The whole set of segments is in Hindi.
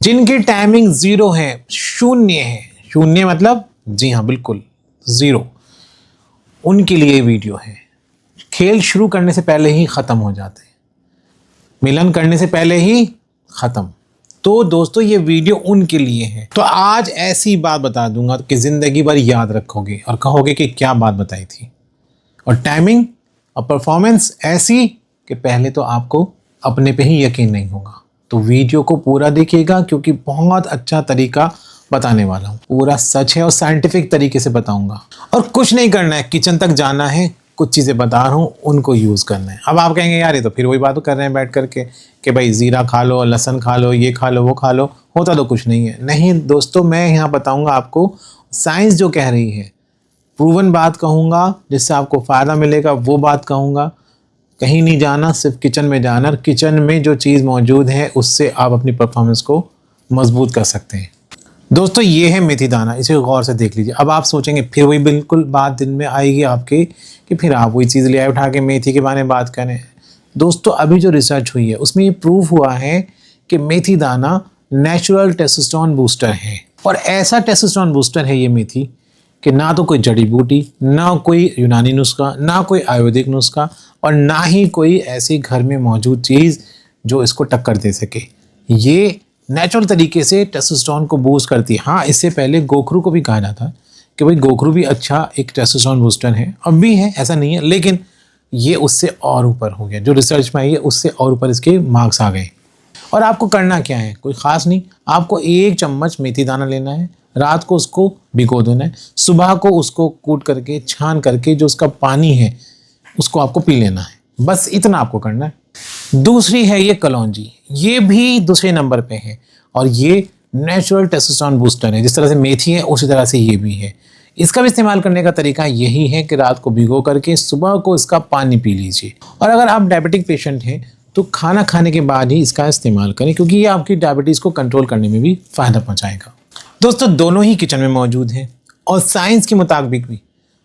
जिनकी टाइमिंग 0 है, शून्य है, शून्य मतलब जी हाँ बिल्कुल 0, उनके लिए वीडियो है। खेल शुरू करने से पहले ही ख़त्म हो जाते हैं, मिलन करने से पहले ही ख़त्म। तो दोस्तों ये वीडियो उनके लिए है। तो आज ऐसी बात बता दूंगा कि ज़िंदगी भर याद रखोगे और कहोगे कि क्या बात बताई थी। और टाइमिंग और परफॉर्मेंस ऐसी कि पहले तो आपको अपने पे ही यकीन नहीं होगा। तो वीडियो को पूरा देखिएगा क्योंकि बहुत अच्छा तरीका बताने वाला हूँ, पूरा सच है और साइंटिफिक तरीके से बताऊंगा। और कुछ नहीं करना है, किचन तक जाना है, कुछ चीज़ें बता रहा हूँ उनको यूज़ करना है। अब आप कहेंगे यार ये तो फिर वही बात कर रहे हैं बैठ करके कि भाई ज़ीरा खा लो, लहसुन खा लो, ये खा लो, वो खा लो, होता तो कुछ नहीं है। नहीं दोस्तों, मैं यहाँ बताऊँगा आपको साइंस जो कह रही है, प्रूवन बात कहूँगा जिससे आपको फ़ायदा मिलेगा, वो बात कहूँगा। कहीं नहीं जाना, सिर्फ किचन में जाना और किचन में जो चीज़ मौजूद है उससे आप अपनी परफॉर्मेंस को मजबूत कर सकते हैं। दोस्तों ये है मेथी दाना, इसे गौर से देख लीजिए। अब आप सोचेंगे फिर वही बिल्कुल बात दिन में आएगी आपके कि फिर आप वही चीज़ ले आए उठा के मेथी के बारे में बात करें। दोस्तों अभी जो रिसर्च हुई है उसमें ये प्रूफ हुआ है कि मेथी दाना नेचुरल टेस्टोस्टेरोन बूस्टर है। और ऐसा टेस्टोस्टेरोन बूस्टर है ये मेथी कि ना तो कोई जड़ी बूटी, ना कोई यूनानी नुस्खा, ना कोई आयुर्वेदिक नुस्खा और ना ही कोई ऐसी घर में मौजूद चीज़ जो इसको टक्कर दे सके। ये नेचुरल तरीके से टेस्टोस्टेरोन को बूस्ट करती है। हाँ, इससे पहले गोखरू को भी कहा जाता है कि भाई गोखरू भी अच्छा एक टेस्टोस्टेरोन बूस्टर है, अब भी है, ऐसा नहीं है, लेकिन ये उससे और ऊपर हो गया। जो रिसर्च में आई है उससे और ऊपर इसके मार्क्स आ गए। और आपको करना क्या है, कोई ख़ास नहीं, आपको 1 चम्मच मेथी दाना लेना है, रात को उसको भिगो देना है, सुबह को उसको कूट करके छान करके जो उसका पानी है उसको आपको पी लेना है, बस इतना आपको करना है। दूसरी है ये कलौंजी, ये भी दूसरे नंबर पे है और ये नेचुरल टेस्टोस्टेरोन बूस्टर है। जिस तरह से मेथी है उसी तरह से ये भी है। इसका भी इस्तेमाल करने का तरीका यही है कि रात को भिगो करके सुबह को इसका पानी पी लीजिए। और अगर आप डायबिटिक पेशेंट हैं तो खाना खाने के बाद ही इसका इस्तेमाल करें क्योंकि ये आपकी डायबिटीज़ को कंट्रोल करने में भी फ़ायदा पहुँचाएगा। दोस्तों दोनों ही किचन में मौजूद हैं और साइंस के मुताबिक भी,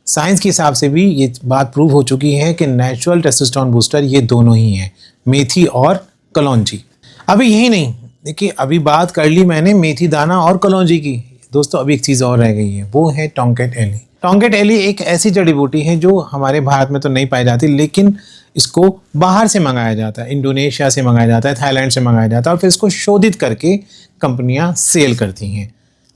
साइंस के हिसाब से भी ये बात प्रूव हो चुकी है कि नेचुरल टेस्टोस्टेरोन बूस्टर ये दोनों ही हैं, मेथी और कलौंजी। अभी यही नहीं, देखिए अभी बात कर ली मैंने मेथी दाना और कलौंजी की। दोस्तों अभी एक चीज़ और रह गई है, वो है टोंकेट एली। टोंकेट एली एक ऐसी जड़ी बूटी है जो हमारे भारत में तो नहीं पाई जाती, लेकिन इसको बाहर से मंगाया जाता है, इंडोनेशिया से मंगाया जाता है, थाईलैंड से मंगाया जाता है और फिर इसको शोधित करके कंपनियां सेल करती हैं।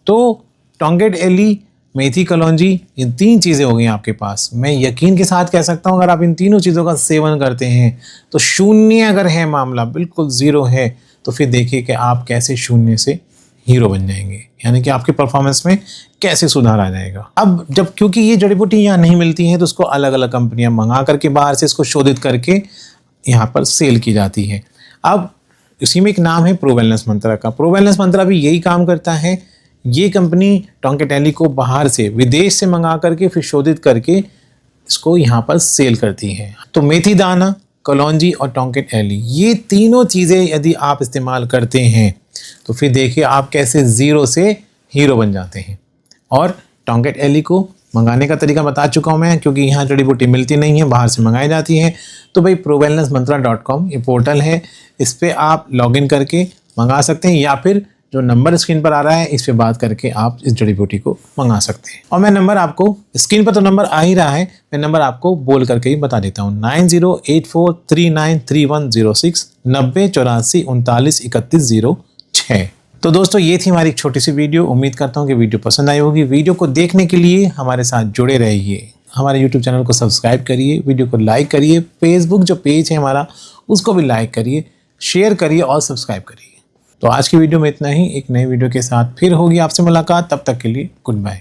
तो टोंकेट एली, मेथी, कलौंजी, ये 3 चीज़ें हो गई आपके पास। मैं यकीन के साथ कह सकता हूँ अगर आप इन तीनों चीज़ों का सेवन करते हैं तो शून्य अगर है मामला, बिल्कुल 0 है, तो फिर देखिए कि आप कैसे शून्य से हीरो बन जाएंगे, यानी कि आपके परफॉर्मेंस में कैसे सुधार आ जाएगा। अब जब क्योंकि ये जड़ी बूटी यहाँ नहीं मिलती हैं तो उसको अलग अलग कंपनियाँ मंगा करके बाहर से इसको शोधित करके यहाँ पर सेल की जाती है। अब इसी में एक नाम है प्रो वेलनेस मंत्रा का। प्रो वेलनेस मंत्रा भी यही काम करता है। ये कंपनी टोंकेट एली को बाहर से, विदेश से मंगा करके फिर शोधित करके इसको यहाँ पर सेल करती है। तो मेथी दाना, कलौंजी और टोंकेट एली, ये तीनों चीज़ें यदि आप इस्तेमाल करते हैं तो फिर देखिए आप कैसे 0 से हीरो बन जाते हैं। और टोंकेट एली को मंगाने का तरीका बता चुका हूँ मैं, क्योंकि यहाँ जड़ी बूटी मिलती नहीं है, बाहर से मंगाई जाती है। तो भाई prowellnessmantra.com ये पोर्टल है, इस पर आप लॉगिन करके मंगा सकते हैं या फिर जो नंबर स्क्रीन पर आ रहा है इस पे बात करके आप इस जड़ी बूटी को मंगा सकते हैं। और मैं नंबर आपको, स्क्रीन पर तो नंबर आ ही रहा है, मैं नंबर आपको बोल करके ही बता देता हूँ, 9084393106 9084393106। तो दोस्तों ये थी हमारी एक छोटी सी वीडियो। उम्मीद करता हूँ कि वीडियो पसंद आई होगी। वीडियो को देखने के लिए हमारे साथ जुड़े रहिए, हमारे YouTube चैनल को सब्सक्राइब करिए, वीडियो को लाइक करिए, फेसबुक जो पेज है हमारा उसको भी लाइक करिए, शेयर करिए और सब्सक्राइब करिए। तो आज की वीडियो में इतना ही। एक नई वीडियो के साथ फिर होगी आपसे मुलाकात, तब तक के लिए गुड बाय।